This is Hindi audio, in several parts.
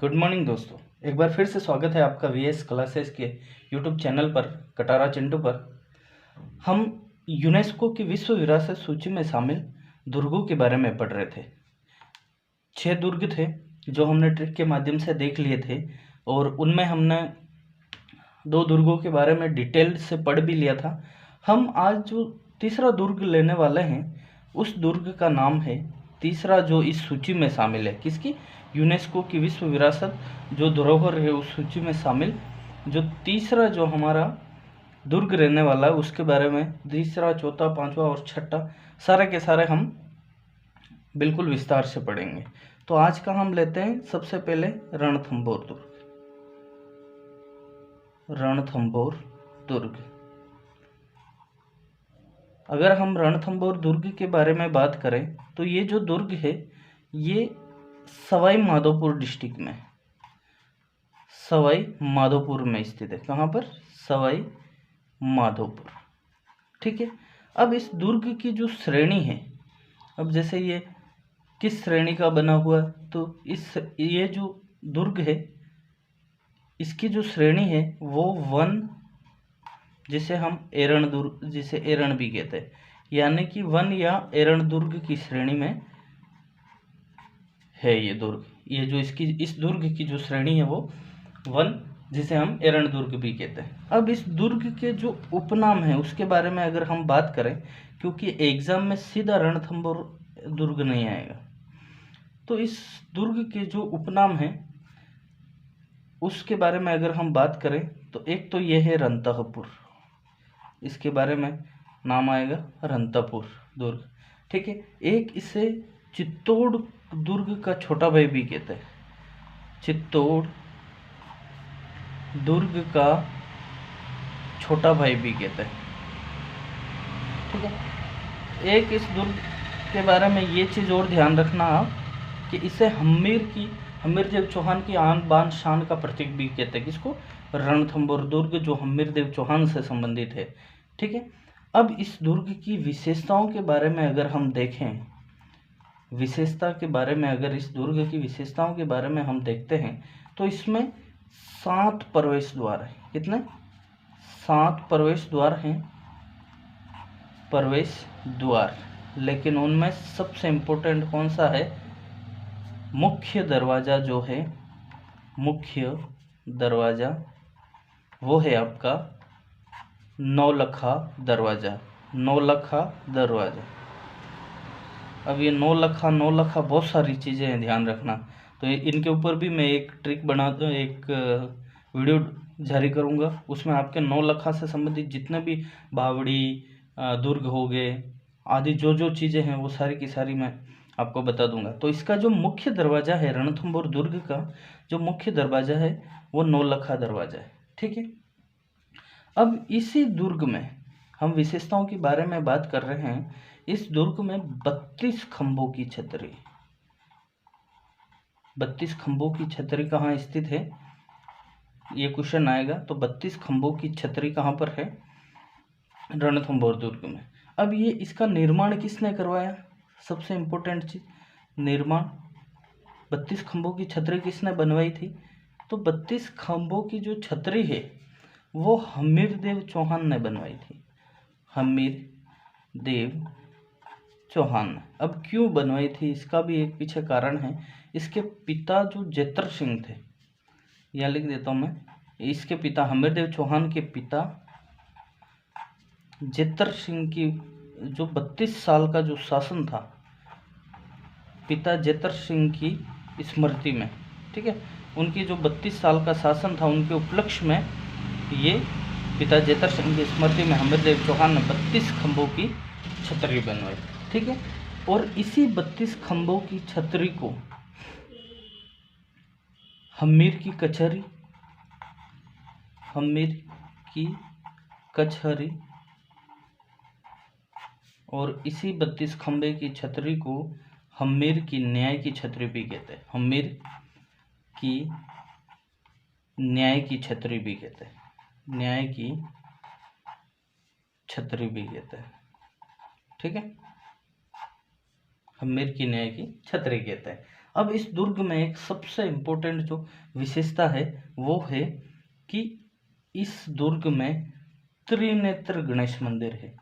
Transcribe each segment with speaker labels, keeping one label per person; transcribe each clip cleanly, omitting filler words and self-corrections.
Speaker 1: गुड मॉर्निंग दोस्तों। एक बार फिर से स्वागत है आपका वीएस क्लासेस के यूट्यूब चैनल पर कटारा चिंटू पर। हम यूनेस्को की विश्व विरासत सूची में शामिल दुर्गों के बारे में पढ़ रहे थे। 6 दुर्ग थे जो हमने ट्रिक के माध्यम से देख लिए थे और उनमें हमने 2 दुर्गों के बारे में डिटेल से पढ़ भी लिया था। हम आज जो तीसरा दुर्ग लेने वाले हैं उस दुर्ग का नाम है, तीसरा जो इस सूची में शामिल है, किसकी, यूनेस्को की विश्व विरासत जो धरोहर है उस सूची में शामिल जो तीसरा जो हमारा दुर्ग रहने वाला है उसके बारे में तीसरा, चौथा, पांचवा और छठा सारे के सारे हम बिल्कुल विस्तार से पढ़ेंगे। तो आज का हम लेते हैं सबसे पहले रणथंभौर दुर्ग। रणथंभौर दुर्ग, अगर हम रणथंभौर दुर्ग के बारे में बात करें तो ये जो दुर्ग है ये सवाई माधोपुर डिस्ट्रिक्ट में, सवाई माधोपुर में स्थित है। कहाँ पर? सवाई माधोपुर। ठीक है। अब इस दुर्ग की जो श्रेणी है, अब जैसे ये किस श्रेणी का बना हुआ है, तो ये जो दुर्ग है इसकी जो श्रेणी है वो वन, जिसे हम एरण दुर्ग, जिसे एरण भी कहते हैं, यानी कि वन या एरण दुर्ग की श्रेणी में है ये दुर्ग। ये जो इस दुर्ग की जो श्रेणी है वो वन, जिसे हम एरण दुर्ग भी कहते हैं। अब इस दुर्ग के जो उपनाम है उसके बारे में अगर हम बात करें, क्योंकि एग्जाम में सीधा रणथंभौर दुर्ग नहीं आएगा, तो इस दुर्ग के जो उपनाम है उसके बारे में अगर हम बात करें तो एक तो ये है रंतहपुर, इसके बारे में नाम आएगा रंतपुर दुर्ग। ठीक है। एक इसे चित्तौड़ दुर्ग का छोटा भाई भी कहते हैं, चित्तौड़ दुर्ग का छोटा भाई भी कहते हैं। ठीक है। एक इस दुर्ग के बारे में ये चीज़ और ध्यान रखना आप कि इसे हम्मीरदेव चौहान की आन बान शान का प्रतीक भी कहते हैं। किसको? रणथंभौर दुर्ग जो हम्मीरदेव चौहान से संबंधित है। ठीक है। अब इस दुर्ग की विशेषताओं के बारे में अगर हम देखें, विशेषता के बारे में अगर इस दुर्ग की विशेषताओं के बारे में हम देखते हैं तो इसमें 7 प्रवेश द्वार हैं। कितने? 7 प्रवेश द्वार हैं, प्रवेश द्वार। लेकिन उनमें सबसे इम्पोर्टेंट कौन सा है? मुख्य दरवाजा जो है, मुख्य दरवाजा वो है आपका नौलखा दरवाजा, नौलखा दरवाजा। अब ये नौलखा बहुत सारी चीज़ें हैं, ध्यान रखना। तो इनके ऊपर भी मैं एक ट्रिक बना दूँ, एक वीडियो जारी करूँगा, उसमें आपके नौलखा से संबंधित जितने भी बावड़ी, दुर्ग हो गए आदि जो चीज़ें हैं वो सारी की सारी मैं आपको बता दूंगा। तो इसका जो मुख्य दरवाज़ा है, रणथंभौर दुर्ग का जो मुख्य दरवाज़ा है वो नौलखा दरवाज़ा है। ठीक है। अब इसी दुर्ग में हम विशेषताओं के बारे में बात कर रहे हैं। इस दुर्ग में 32 खंभों की छतरी, 32 खंभों की छतरी कहाँ स्थित है, ये क्वेश्चन आएगा। तो 32 खंभों की छतरी कहाँ पर है? रणथंभौर दुर्ग में। अब ये इसका निर्माण किसने करवाया? सबसे इम्पोर्टेंट चीज, निर्माण 32 खंभों की छतरी किसने बनवाई थी? तो 32 खंभों की जो छतरी है वो हम्मीरदेव चौहान ने बनवाई थी, हम्मीरदेव चौहान। अब क्यों बनवाई थी इसका भी एक पीछे कारण है। इसके पिता जो जेतर सिंह थे, यह लिख देता हूं मैं, इसके पिता हम्मीरदेव चौहान के पिता जेतर सिंह की जो 32 साल का जो शासन था, पिता जेतर सिंह की स्मृति में, ठीक है, उनकी जो 32 साल का शासन था उनके उपलक्ष्य में ये पिता जेतर सिंह की स्मृति में हम्मीरदेव चौहान ने 32 खंभों की छतरी बनवाई। ठीक है। और इसी 32 खंभों की छतरी को हम्मीर की कचहरी, हम्मीर की कचहरी, और इसी 32 खंभे की छतरी को हम्मीर की न्याय की छतरी भी कहते हैं, हम्मीर की न्याय की छतरी भी कहते हैं, न्याय की छतरी भी कहते हैं। ठीक है। हम्मीर की न्याय की छतरी कहते हैं। अब इस दुर्ग में एक सबसे इम्पोर्टेंट जो विशेषता है वो है कि इस दुर्ग में त्रिनेत्र गणेश मंदिर है।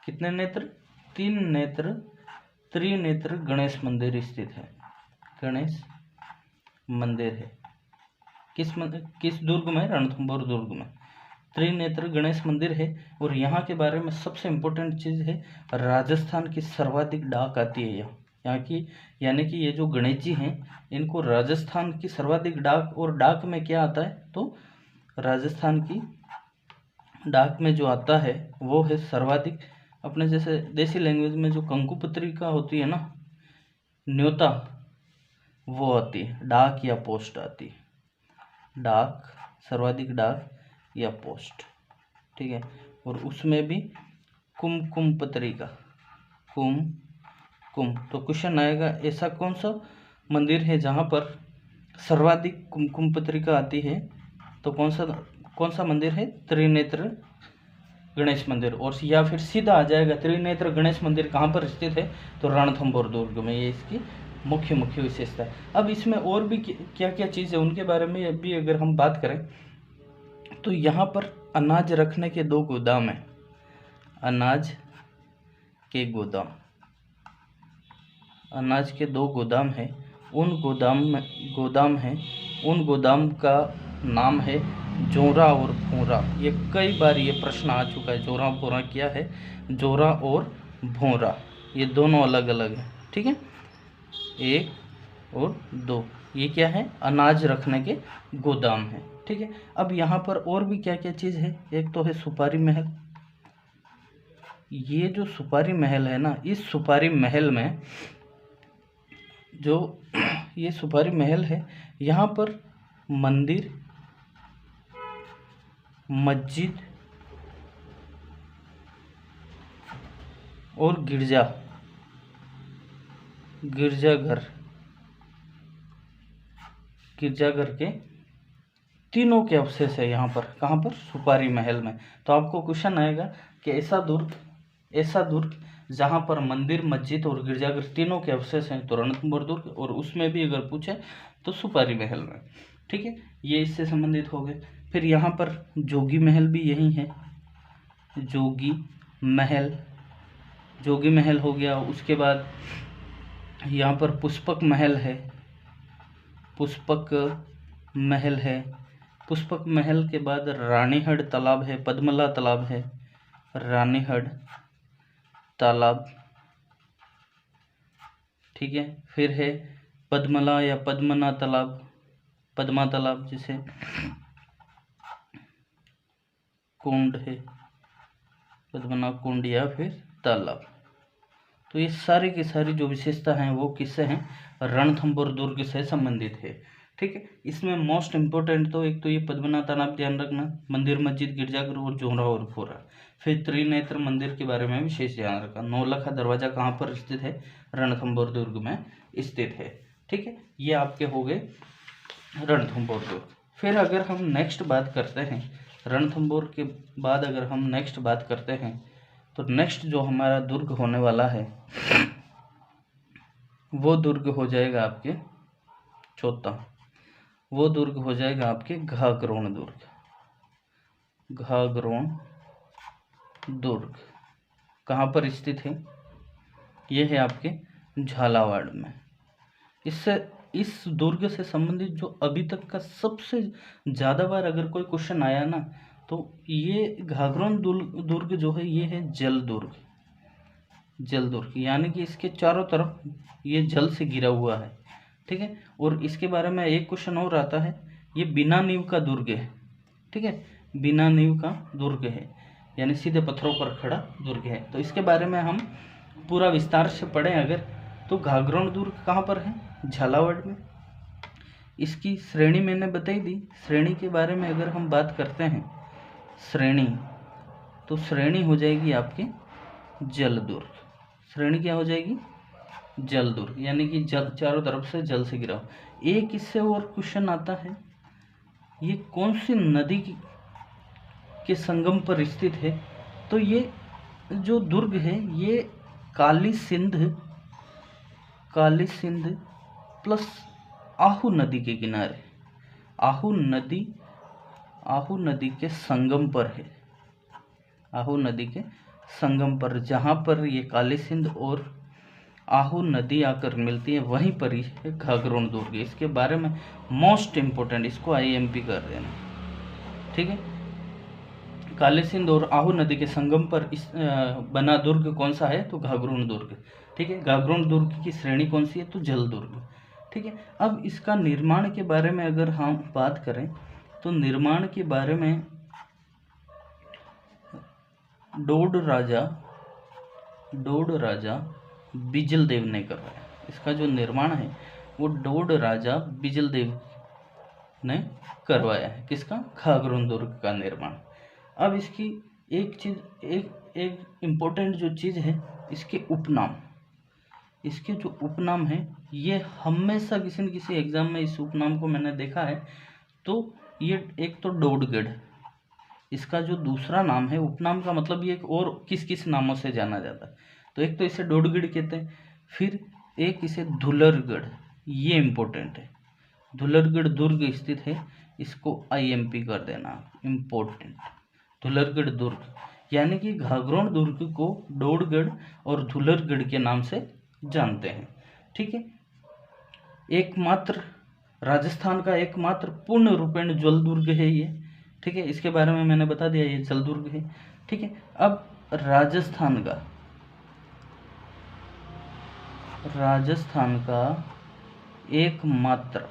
Speaker 1: कितने नेत्र? 3 नेत्र, त्रिनेत्र गणेश मंदिर स्थित है। गणेश मंदिर है किस दुर्ग में? रणथंभौर दुर्ग में त्रिनेत्र गणेश मंदिर है। और यहाँ के बारे में सबसे इम्पोर्टेंट चीज़ है, राजस्थान की सर्वाधिक डाक आती है यहाँ की, यानी कि ये जो गणेश जी हैं इनको राजस्थान की सर्वाधिक डाक, और डाक में क्या आता है तो राजस्थान की डाक में जो आता है वो है सर्वाधिक, अपने जैसे देसी लैंग्वेज में जो कंकु पत्रिका होती है ना, न्योता, वो आती है, डाक या पोस्ट आती है, डाक, सर्वाधिक डाक या पोस्ट, ठीक है। और उसमें भी कुमकुम पत्रिका, कुम तो क्वेश्चन आएगा ऐसा कौन सा मंदिर है जहाँ पर सर्वाधिक कुमकुम पत्रिका आती है, तो कौन सा मंदिर है? त्रिनेत्र गणेश मंदिर। और या फिर सीधा आ जाएगा त्रिनेत्र गणेश मंदिर कहाँ पर स्थित है तो रणथंभौर दुर्ग में, ये इसकी मुख्य विशेषता है। अब इसमें और भी क्या क्या चीज़ है उनके बारे में भी अगर हम बात करें तो यहाँ पर अनाज रखने के 2 गोदाम हैं, अनाज के गोदाम, अनाज के 2 गोदाम हैं। उन गोदाम का नाम है जोरा और भोरा। ये कई बार ये प्रश्न आ चुका है, जोरा भोरा क्या है? जोरा और भोरा ये दोनों अलग अलग हैं, ठीक है। 1 और 2 ये क्या है? अनाज रखने के गोदाम है, ठीक है। अब यहाँ पर और भी क्या क्या चीज़ है, एक तो है सुपारी महल। ये जो सुपारी महल है ना, इस सुपारी महल में जो ये सुपारी महल है, यहाँ पर मंदिर, मस्जिद और गिरजाघर के तीनों के अवशेष है यहाँ पर। कहाँ पर? सुपारी महल में। तो आपको क्वेश्चन आएगा कि ऐसा दुर्ग जहाँ पर मंदिर, मस्जिद और गिरजाघर तीनों के अवशेष हैं तो रणथंभौर दुर्ग, और उसमें भी अगर पूछे तो सुपारी महल में, ठीक है। ये इससे संबंधित हो गए। फिर यहाँ पर जोगी महल भी यही है, जोगी महल हो गया। उसके बाद यहाँ पर पुष्पक महल है। पुष्पक महल के बाद रानीहड़ तालाब है, पद्मला तालाब है, रानीहड़ तालाब, ठीक है। फिर है पद्मला या पद्मना तालाब, पद्मा तालाब जिसे कुंड है, पद्मना कुंड या फिर तालाब। तो ये सारी की सारी जो विशेषता हैं वो किससे हैं? रणथंभौर दुर्ग से संबंधित है, ठीक है। इसमें मोस्ट इम्पोर्टेंट तो एक तो ये पद्मनाथ तालाब ध्यान रखना, मंदिर, मस्जिद, गिरजाघर और जोरा और भोरा। फिर त्रिनेत्र मंदिर के बारे में विशेष ध्यान रखना। नौलखा दरवाजा कहाँ पर स्थित है? रणथंभौर दुर्ग में स्थित है, ठीक है। ये आपके हो गए रणथंभौर दुर्ग। फिर अगर हम नेक्स्ट बात करते हैं, रणथंभौर के बाद अगर हम नेक्स्ट बात करते हैं तो नेक्स्ट जो हमारा दुर्ग होने वाला है वो दुर्ग हो जाएगा आपके चौथा, वो दुर्ग हो जाएगा आपके घाघरोण दुर्ग। घाघरोण दुर्ग कहाँ पर स्थित है? ये है आपके झालावाड़ में। इस दुर्ग से संबंधित जो अभी तक का सबसे ज़्यादा बार अगर कोई क्वेश्चन आया ना तो ये घाघरोण दुर्ग जो है ये है जल दुर्ग, यानी कि इसके चारों तरफ ये जल से घिरा हुआ है, ठीक है। और इसके बारे में एक क्वेश्चन और आता है, ये बिना नींव का दुर्ग है, ठीक है, बिना नींव का दुर्ग है, यानी सीधे पत्थरों पर खड़ा दुर्ग है। तो इसके बारे में हम पूरा विस्तार से पढ़ें अगर तो घाघरोण दुर्ग कहाँ पर है? झालावाड़ में। इसकी श्रेणी मैंने बताई दी। श्रेणी के बारे में अगर हम बात करते हैं श्रेणी, तो श्रेणी हो जाएगी आपके जल दुर्ग। श्रेणी क्या हो जाएगी? जल दुर्ग, यानी कि जल चारों तरफ से जल से घिरा। एक इससे और क्वेश्चन आता है, ये कौन सी नदी के संगम पर स्थित है? तो ये जो दुर्ग है ये काली सिंध प्लस आहू नदी के किनारे, आहू नदी के संगम पर है, आहू नदी के संगम पर, जहाँ पर ये काली सिंध और आहू नदी आकर मिलती है वहीं पर ही है घाघरोन दुर्ग। इसके बारे में मोस्ट इम्पोर्टेंट, इसको IMP कर देना, ठीक है। काली सिंध और आहू नदी के संगम पर इस बना दुर्ग कौन सा है, तो घाघरोन दुर्ग, ठीक है। घाघरोन दुर्ग की श्रेणी कौन सी है, तो जल दुर्ग, ठीक है। अब इसका निर्माण के बारे में अगर हम बात करें तो निर्माण के बारे में डोड राजा बिजल देव ने करवाया। इसका जो निर्माण है वो डोड राजा बिजल देव ने करवाया है, किसका, घाघरोन दुर्ग का निर्माण। अब इसकी एक चीज, एक इम्पोर्टेंट जो चीज़ है, इसके उपनाम, इसके जो उपनाम है ये हमेशा किसी न किसी एग्जाम में इस उपनाम को मैंने देखा है। तो ये एक तो डोडगढ़, इसका जो दूसरा नाम है, उपनाम का मतलब ये और किस किस नामों से जाना जाता है, तो एक तो इसे डोडगढ़ कहते हैं, फिर एक इसे धुलरगढ़, ये इम्पोर्टेंट है, धुलरगढ़ दुर्ग स्थित है, इसको IMP कर देना, इम्पोर्टेंट, धुलरगढ़ दुर्ग, यानी कि घाघरोन दुर्ग को डोडगढ़ और धुलरगढ़ के नाम से जानते हैं, ठीक है। एकमात्र राजस्थान का एकमात्र पूर्ण रूपेण जल दुर्ग है ये, ठीक है। इसके बारे में मैंने बता दिया, ये जल दुर्ग है, ठीक है। अब राजस्थान का एकमात्र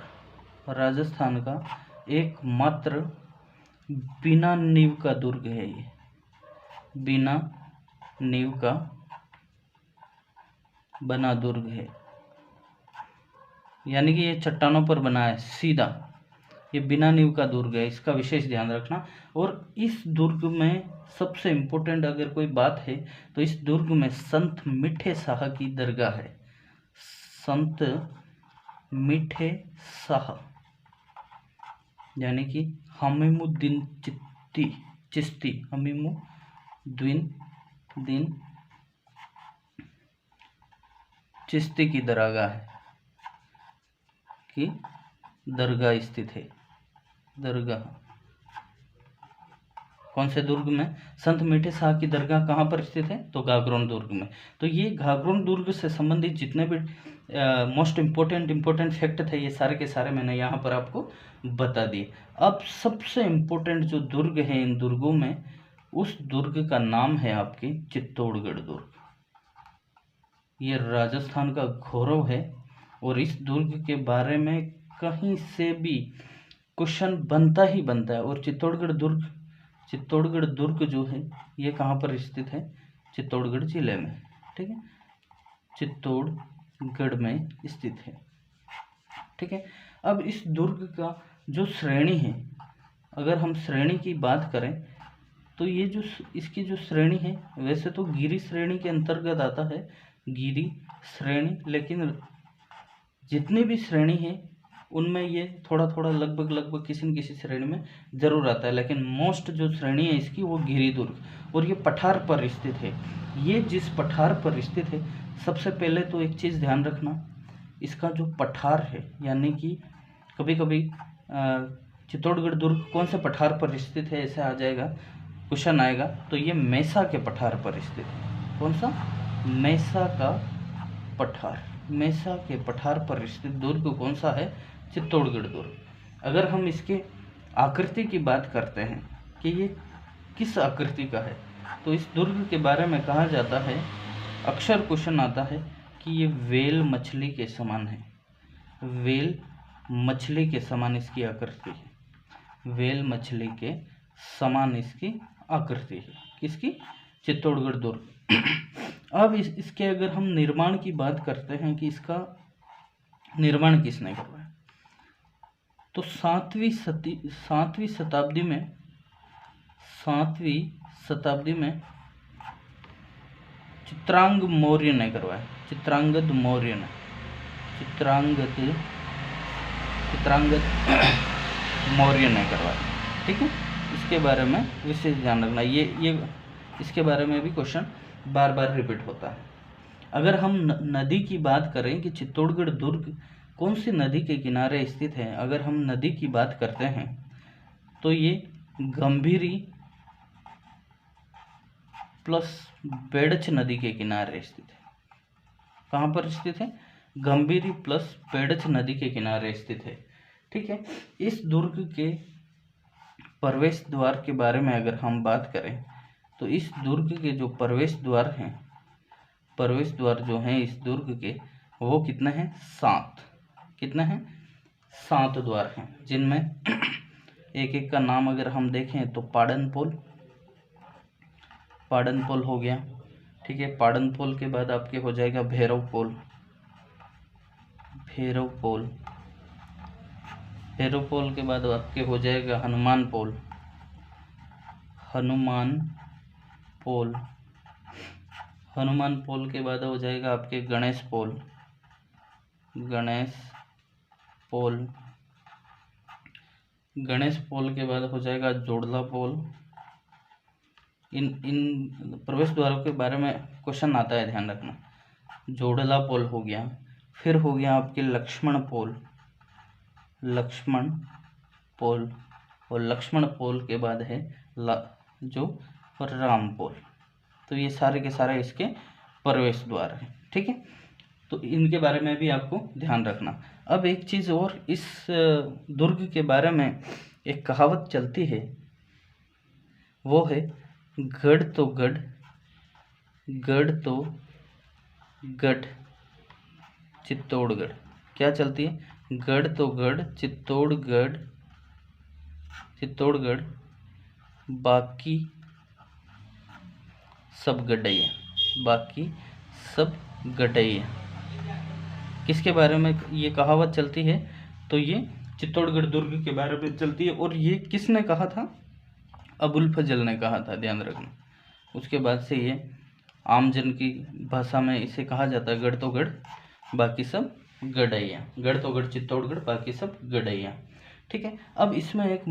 Speaker 1: बिना नींव का दुर्ग है ये, बिना नींव का बना दुर्ग है, यानी कि ये चट्टानों पर बना है सीधा, ये बिना नींव का दुर्ग है, इसका विशेष ध्यान रखना। और इस दुर्ग में सबसे इम्पोर्टेंट अगर कोई बात है तो इस दुर्ग में संत मीठे शाह की दरगाह है, संत मीठे शाह, यानी कि हमीमुद्दीन चिश्ती, हमीमुद्दीन चिश्ती की दरगाह स्थित है। दरगाह कौन से दुर्ग में, संत मीठे शाह की दरगाह कहाँ पर स्थित है, तो घाघरोन दुर्ग में। तो ये घाघरोन दुर्ग से संबंधित जितने भी मोस्ट इम्पोर्टेंट फैक्ट थे, ये सारे के सारे मैंने यहाँ पर आपको बता दिए। अब सबसे इम्पोर्टेंट जो दुर्ग है इन दुर्गों में, उस दुर्ग का नाम है आपके चित्तौड़गढ़ दुर्ग। ये राजस्थान का गौरव है और इस दुर्ग के बारे में कहीं से भी क्वेश्चन बनता ही बनता है। और चित्तौड़गढ़ दुर्ग जो है ये कहाँ पर स्थित है, चित्तौड़गढ़ जिले में, ठीक है, चित्तौड़गढ़ में स्थित है, ठीक है। अब इस दुर्ग का जो श्रेणी है, अगर हम श्रेणी की बात करें तो ये जो इसकी जो श्रेणी है, वैसे तो गिरी श्रेणी के अंतर्गत आता है, गिरी श्रेणी, लेकिन जितनी भी श्रेणी है उनमें ये थोड़ा थोड़ा लगभग किसी न किसी श्रेणी में जरूर आता है, लेकिन मोस्ट जो श्रेणी है इसकी वो गिरी दुर्ग। और ये पठार पर स्थित है। ये जिस पठार पर स्थित है, सबसे पहले तो एक चीज़ ध्यान रखना, इसका जो पठार है, यानी कि कभी कभी चित्तौड़गढ़ दुर्ग कौन से पठार पर स्थित है ऐसा आ जाएगा, क्वेश्चन आएगा, तो ये मेसा के पठार पर स्थित है। कौन सा, मेसा का पठार, मेसा के पठार पर स्थित दुर्ग कौन सा है, चित्तौड़गढ़ दुर्ग। अगर हम इसके आकृति की बात करते हैं कि ये किस आकृति का है, तो इस दुर्ग के बारे में कहा जाता है, अक्सर क्वेश्चन आता है कि ये वेल मछली के समान है, वेल मछली के समान इसकी आकृति है, वेल मछली के समान इसकी आकृति है, किसकी, चित्तौड़गढ़ दुर्ग। अब इसके अगर हम निर्माण की बात करते हैं कि इसका निर्माण किसने करवाया, तो सातवीं शताब्दी में चित्रांगद मौर्य ने करवाया, चित्रांगद मौर्य ने करवाया, ठीक है। इसके बारे में विशेष ध्यान रखना, ये इसके बारे में भी क्वेश्चन बार बार रिपीट होता है। अगर हम नदी की बात करें कि चित्तौड़गढ़ दुर्ग कौन सी नदी के किनारे स्थित है? अगर हम नदी की बात करते हैं तो ये गंभीरी प्लस बेडछ नदी के किनारे स्थित है। कहाँ पर स्थित है? गंभीरी प्लस बेडछ नदी के किनारे स्थित है। ठीक है, इस दुर्ग के प्रवेश द्वार के बारे में अगर हम बात करें तो इस दुर्ग के जो प्रवेश द्वार हैं, प्रवेश द्वार जो हैं इस दुर्ग के, वो कितने हैं? 7। कितने हैं? 7 द्वार हैं, जिनमें एक एक का नाम अगर हम देखें तो पाडनपोल हो गया। ठीक है, पाडनपोल के बाद आपके हो जाएगा भैरवपोल। भैरवपोल के बाद आपके हो जाएगा हनुमानपोल। हनुमानपोल के बाद हो जाएगा आपके गणेशपोल। गणेशपोल के बाद हो जाएगा जोड़लापोल। इन प्रवेश द्वारों के बारे में क्वेश्चन आता है, ध्यान रखना। जोड़लापोल हो गया, फिर हो गया आपके लक्ष्मणपोल, और लक्ष्मणपोल के बाद है जो रामपोल। तो ये सारे के सारे इसके प्रवेश द्वार हैं। ठीक है, तो इनके बारे में भी आपको ध्यान रखना। अब एक चीज़ और, इस दुर्ग के बारे में एक कहावत चलती है, वो है गढ़ तो गढ़ चित्तौड़गढ़। क्या चलती है? गढ़ तो गढ़ चित्तौड़गढ़ बाकी सब गड्ढैया। किसके बारे में ये कहावत चलती है? तो ये चित्तौड़गढ़ दुर्ग के बारे में चलती है। और ये किसने कहा था? अबुल फजल ने कहा था, ध्यान रखना। उसके बाद से ये आम जन की भाषा में इसे कहा जाता है गढ़ तो गढ़ बाकी सब गड्ढैया। गढ़ तो गढ़ चित्तौड़गढ़ बाकी सब गड्ढैया। ठीक है, अब इसमें एक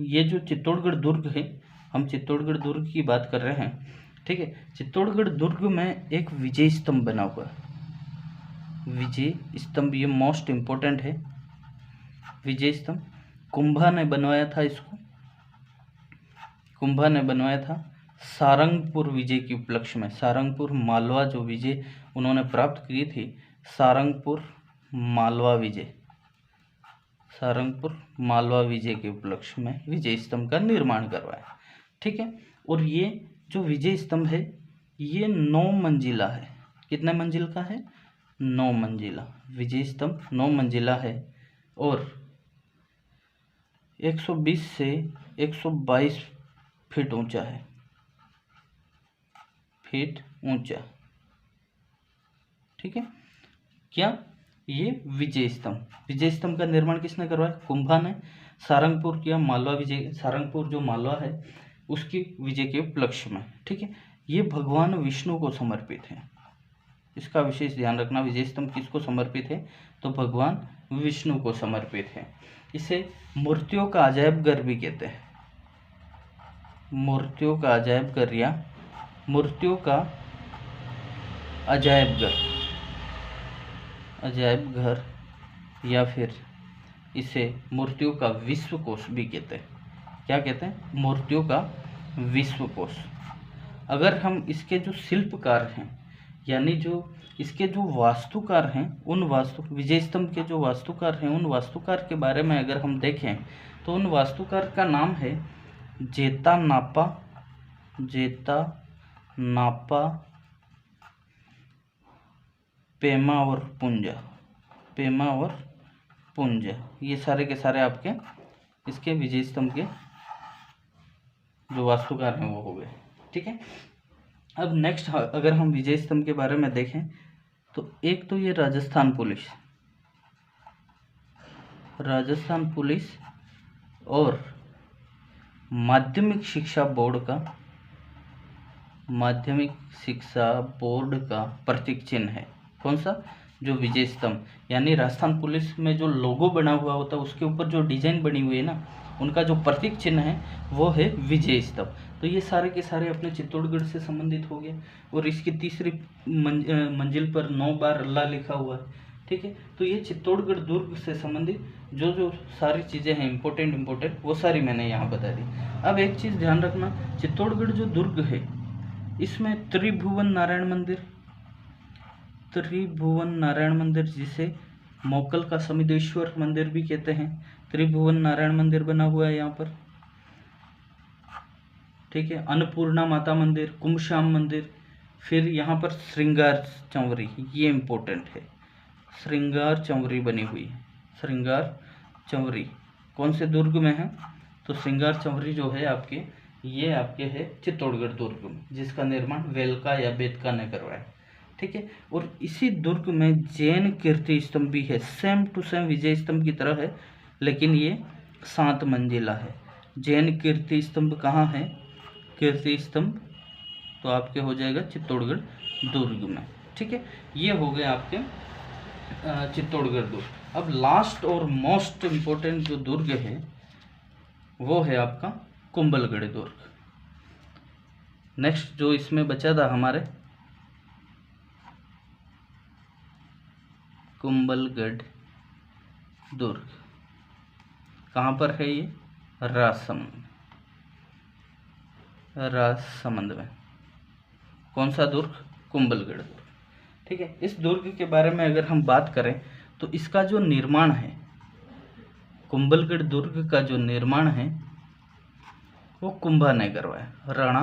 Speaker 1: ये जो चित्तौड़गढ़ दुर्ग है, हम चित्तौड़गढ़ दुर्ग की बात कर रहे हैं। ठीक है, चित्तौड़गढ़ दुर्ग में एक विजय स्तंभ बना हुआ है। विजय स्तंभ ये मोस्ट इम्पोर्टेंट है। विजय स्तंभ कुंभा ने बनवाया था इसको। कुंभा ने बनवाया था सारंगपुर विजय के उपलक्ष्य में। सारंगपुर मालवा जो विजय उन्होंने प्राप्त की थी, सारंगपुर मालवा विजय के उपलक्ष्य में विजय स्तंभ का निर्माण करवाया। ठीक है, और ये जो विजय स्तंभ है ये 9 मंजिला है। कितने मंजिल का है? 9 मंजिला। विजय स्तंभ 9 मंजिला है और 120 से 122 फीट ऊंचा है। ठीक है, क्या? ये विजय स्तंभ का निर्माण किसने करवाया? कुंभा ने। सारंगपुर किया मालवा विजय, सारंगपुर जो मालवा है उसकी विजय के उपलक्ष्य में। ठीक है, ये भगवान विष्णु को समर्पित है। इसका विशेष ध्यान रखना। विजय स्तंभ किसको समर्पित है? तो भगवान विष्णु को समर्पित है। इसे मूर्तियों का अजायब घर भी कहते हैं। मूर्तियों का अजायब घर या मूर्तियों का अजायब घर या फिर इसे मूर्तियों का विश्वकोश भी कहते हैं। क्या कहते हैं? मूर्तियों का विश्वकोश। अगर हम इसके जो शिल्पकार हैं, यानी जो इसके जो वास्तुकार हैं, उन विजय स्तंभ के जो वास्तुकार हैं, उन वास्तुकार के बारे में अगर हम देखें तो उन वास्तुकार का नाम है जेता नापा पेमा और पुंजा। ये सारे के सारे आपके इसके विजय स्तंभ के जो वास्तुकार हैं वो हो गए। ठीक है, अब नेक्स्ट अगर हम विजय स्तंभ के बारे में देखें तो एक तो ये राजस्थान पुलिस और माध्यमिक शिक्षा बोर्ड का प्रतीक चिन्ह है। कौन सा? जो विजय स्तंभ, यानी राजस्थान पुलिस में जो लोगो बना हुआ होता है उसके ऊपर जो डिजाइन बनी हुई है ना, उनका जो प्रतीक चिन्ह है वो है विजय स्तंभ। तो ये सारे के सारे अपने चित्तौड़गढ़ से संबंधित हो गए। और इसकी तीसरी मंजिल पर 9 बार अल्लाह लिखा हुआ है। ठीक है। तो ये चित्तौड़गढ़ दुर्ग से संबंधित जो जो सारी चीज़ें हैं इम्पोर्टेंट वो सारी मैंने यहाँ बता दी। अब एक चीज़ ध्यान रखना, चित्तौड़गढ़ जो दुर्ग है इसमें त्रिभुवन नारायण मंदिर जिसे मोकल का समिदेश्वर मंदिर भी कहते हैं, त्रिभुवन नारायण मंदिर बना हुआ है यहाँ पर, ठीक है। अन्नपूर्णा माता मंदिर, कुमश्याम मंदिर, फिर यहाँ पर श्रृंगार चंवरी, ये इम्पोर्टेंट है, श्रृंगार चंवरी बनी हुई है। श्रृंगार चंवरी कौन से दुर्ग में है? तो श्रृंगार चंवरी जो है आपके, ये आपके है चित्तौड़गढ़ दुर्ग में, जिसका निर्माण वेलका या बेदका ने करवाया, ठीक है। और इसी दुर्ग में जैन कीर्ति स्तंभ भी है, सेम टू सेम विजय स्तंभ की तरह है, लेकिन ये 7 मंजिला है। जैन कीर्ति स्तंभ कहाँ है? कीर्ति स्तंभ तो आपके हो जाएगा चित्तौड़गढ़ दुर्ग में, ठीक है। ये हो गए आपके चित्तौड़गढ़ दुर्ग। अब लास्ट और मोस्ट इम्पोर्टेंट जो दुर्ग है वो है आपका कुंभलगढ़ दुर्ग। नेक्स्ट जो इसमें बचा था हमारे, कुंभलगढ़ दुर्ग कहाँ पर है? ये राजसमंद में। कौन सा दुर्ग? कुंभलगढ़ दुर्ग, ठीक है। इस दुर्ग के बारे में अगर हम बात करें तो इसका जो निर्माण है, कुंभलगढ़ दुर्ग का जो निर्माण है वो कुंभा ने करवाया, राणा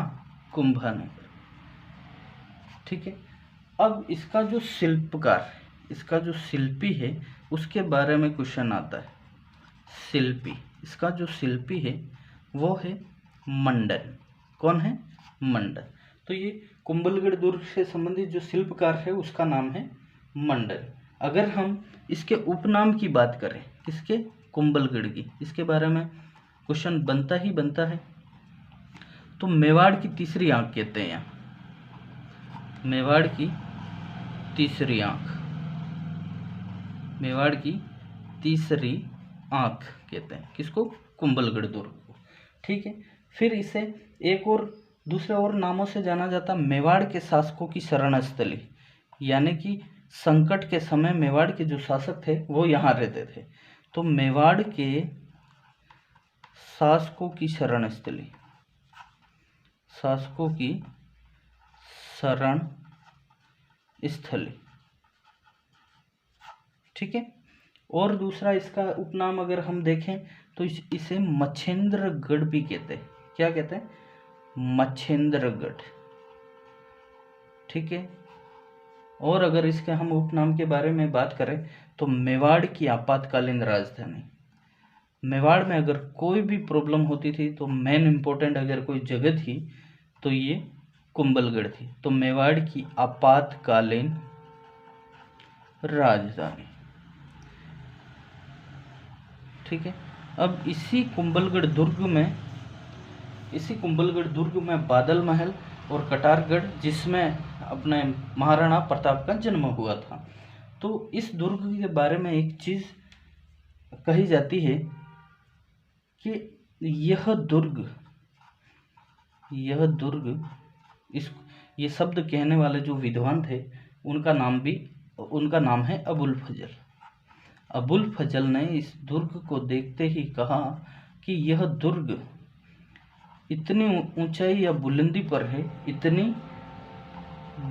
Speaker 1: कुंभा ने, ठीक है। अब इसका जो शिल्पकार, इसका जो शिल्पी है उसके बारे में क्वेश्चन आता है। शिल्पी, इसका जो शिल्पी है वो है मंडन। कौन है? मंडन। तो ये कुंभलगढ़ दुर्ग से संबंधित जो शिल्पकार है उसका नाम है मंडन। अगर हम इसके उपनाम की बात करें, किसके? कुंभलगढ़ की, इसके बारे में क्वेश्चन बनता ही बनता है। तो मेवाड़ की तीसरी आंख कहते हैं यहाँ, मेवाड़ की तीसरी आंख, मेवाड़ की तीसरी आंख कहते हैं किसको? कुंभलगढ़ दुर्ग को, ठीक है। फिर इसे एक और दूसरे और नामों से जाना जाता, मेवाड़ के शासकों की शरण स्थली, यानी कि संकट के समय मेवाड़ के जो शासक थे वो यहाँ रहते थे। तो मेवाड़ के शासकों की शरण स्थली, शासकों की शरण स्थली, ठीक है। और दूसरा इसका उपनाम अगर हम देखें तो इसे मच्छेंद्रगढ़ भी कहते हैं। क्या कहते हैं? मच्छेंद्रगढ़, ठीक है। और अगर इसके हम उपनाम के बारे में बात करें तो मेवाड़ की आपातकालीन राजधानी, मेवाड़ में अगर कोई भी प्रॉब्लम होती थी तो मेन इम्पोर्टेंट अगर कोई जगह थी तो ये कुंभलगढ़ थी। तो मेवाड़ की आपातकालीन राजधानी, ठीक है। अब इसी कुंभलगढ़ दुर्ग में बादल महल और कटारगढ़, जिसमें अपने महाराणा प्रताप का जन्म हुआ था। तो इस दुर्ग के बारे में एक चीज़ कही जाती है कि यह दुर्ग ये शब्द कहने वाले जो विद्वान थे उनका नाम है अबुल फजल। अबुल फजल ने इस दुर्ग को देखते ही कहा कि यह दुर्ग इतनी ऊंचाई या बुलंदी पर है, इतनी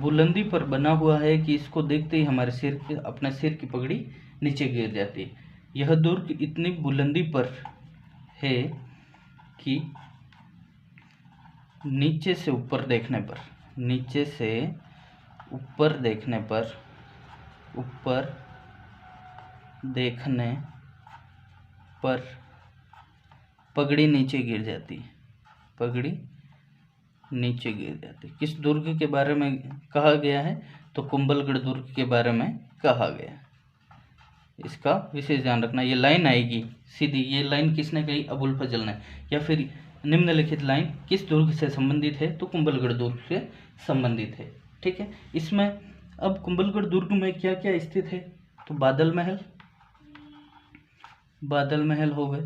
Speaker 1: बुलंदी पर बना हुआ है कि इसको देखते ही हमारे अपने सिर की पगड़ी नीचे गिर जाती है। यह दुर्ग इतनी बुलंदी पर है कि नीचे से ऊपर देखने पर पगड़ी नीचे गिर जाती है, किस दुर्ग के बारे में कहा गया है? तो कुंभलगढ़ दुर्ग के बारे में कहा गया। इसका विशेष ध्यान रखना। ये लाइन आएगी सीधी, ये लाइन किसने कही? अबुल फजल ने। या फिर निम्नलिखित लाइन किस दुर्ग से संबंधित है? तो कुंभलगढ़ दुर्ग से संबंधित है, ठीक है। इसमें अब कुंभलगढ़ दुर्ग में क्या क्या स्थित है? तो बादल महल हो गए,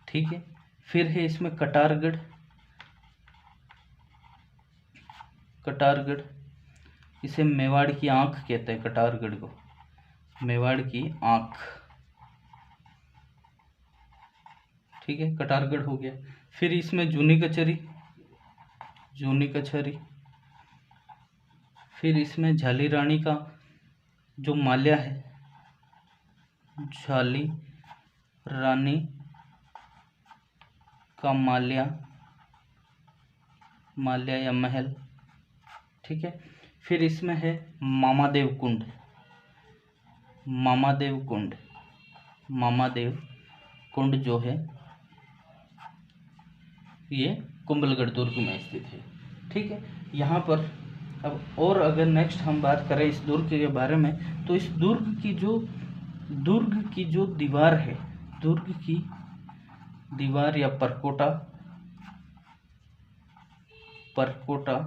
Speaker 1: ठीक है। फिर है इसमें कटारगढ़, इसे मेवाड़ की आंख कहते हैं, कटारगढ़ को मेवाड़ की आँख, ठीक है, कटारगढ़ हो गया। फिर इसमें जूनी कचहरी, जूनी कचहरी। फिर इसमें झाली रानी का जो माल्या है, झाली रानी का माल्या, माल्या या महल, ठीक है। फिर इसमें है मामादेव कुंड, मामादेव कुंड, मामादेव कुंड जो है ये कुंभलगढ़ दुर्ग में स्थित है, ठीक है। यहाँ पर अब और अगर नेक्स्ट हम बात करें इस दुर्ग के बारे में, तो इस दुर्ग की जो दीवार है, दुर्ग की दीवार या परकोटा, परकोटा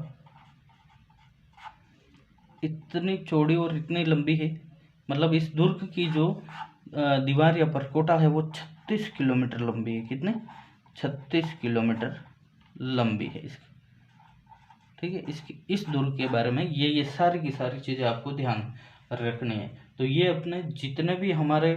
Speaker 1: इतनी चौड़ी और इतनी लंबी है, मतलब इस दुर्ग की जो दीवार या परकोटा है वो 36 किलोमीटर लंबी है। कितने? 36 किलोमीटर लंबी है इसकी, ठीक है। इस दुर्ग के बारे में ये सारी की सारी चीज़ें आपको ध्यान रखनी है। तो ये अपने जितने भी हमारे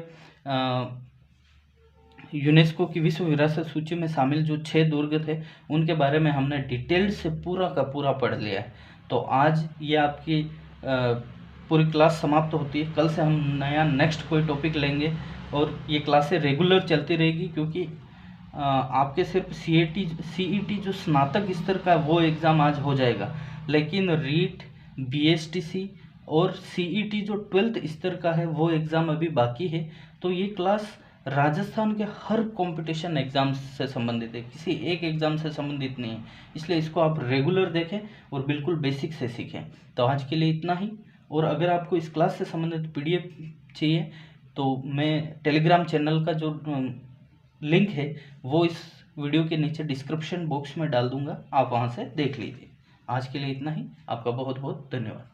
Speaker 1: यूनेस्को की विश्व विरासत सूची में शामिल जो 6 दुर्ग थे उनके बारे में हमने डिटेल से पूरा का पूरा पढ़ लिया है। तो आज ये आपकी पूरी क्लास समाप्त होती है। कल से हम नया नेक्स्ट कोई टॉपिक लेंगे और ये क्लासें रेगुलर चलती रहेगी, क्योंकि आपके सिर्फ सीईटी जो स्नातक स्तर का वो एग्ज़ाम आज हो जाएगा, लेकिन रीट, बीएसटीसी और सीईटी जो 12th स्तर का है वो एग्ज़ाम अभी बाकी है। तो ये क्लास राजस्थान के हर कंपटीशन एग्ज़ाम से संबंधित है, किसी एक एग्ज़ाम से संबंधित नहीं है, इसलिए इसको आप रेगुलर देखें और बिल्कुल बेसिक से सीखें। तो आज के लिए इतना ही। और अगर आपको इस क्लास से संबंधित पीडीएफ चाहिए तो मैं टेलीग्राम चैनल का जो लिंक है वो इस वीडियो के नीचे डिस्क्रिप्शन बॉक्स में डाल दूंगा, आप वहां से देख लीजिए। आज के लिए इतना ही। आपका बहुत बहुत धन्यवाद।